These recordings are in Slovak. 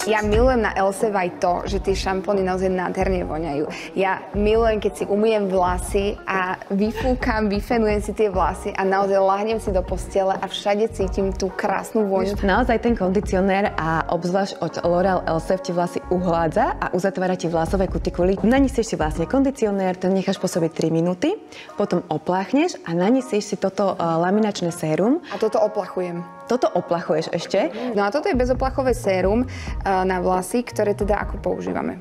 Ja milujem na Else aj to, že tie šampóny naozaj nádherne voňajú. Ja milujem, keď si umyjem vlasy a vyfúkam, vyfenujem si tie vlasy a naozaj lahnem si do postele a všade cítim tú krásnu vôňu. Naozaj ten kondicionér a obzvlášť od L'Oréal Elseve ti vlasy uhládza a uzatvára ti vlasové kutikuly. Nanisíš si vlastne kondicionér, ten necháš pôsobiť 3 minúty, potom opláchneš a nanisíš si toto laminačné sérum. A toto oplachujem. Toto oplachuješ ešte? No a toto je bezoplachové sérum na vlasy, ktoré teda ako používame.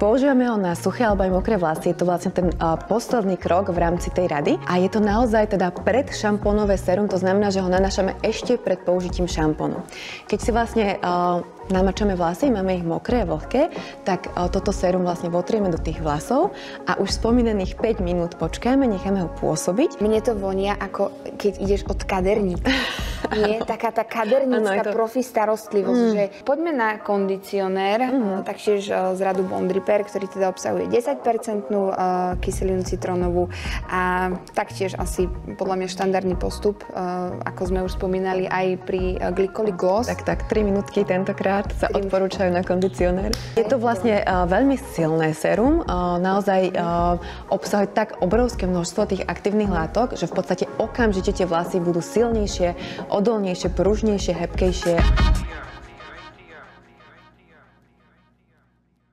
Používame ho na suché alebo aj mokré vlasy. Je to vlastne ten posledný krok v rámci tej rady. A je to naozaj teda predšampónové sérum, to znamená, že ho nanášame ešte pred použitím šampónu. Keď si vlastne namačame vlasy, máme ich mokré a vlhké, tak toto sérum vlastne votrieme do tých vlasov a už spomínaných 5 minút počkáme, necháme ho pôsobiť. Mne to vonia ako keď ideš od kaderníka. Nie, taká tá kadernícka profi starostlivosť, že poďme na kondicionér, taktiež z radu Bond Repair, ktorý teda obsahuje 10% kyselinu citrónovú a taktiež asi podľa mňa štandardný postup, ako sme už spomínali aj pri Glycolic Gloss. Tak, 3 minútky tentokrát sa odporúčajú na kondicionér. Je to vlastne veľmi silné sérum, naozaj obsahuje tak obrovské množstvo tých aktívnych látok, že v podstate okamžite tie vlasy budú silnejšie, odolnejšie, pružnejšie, hebkejšie.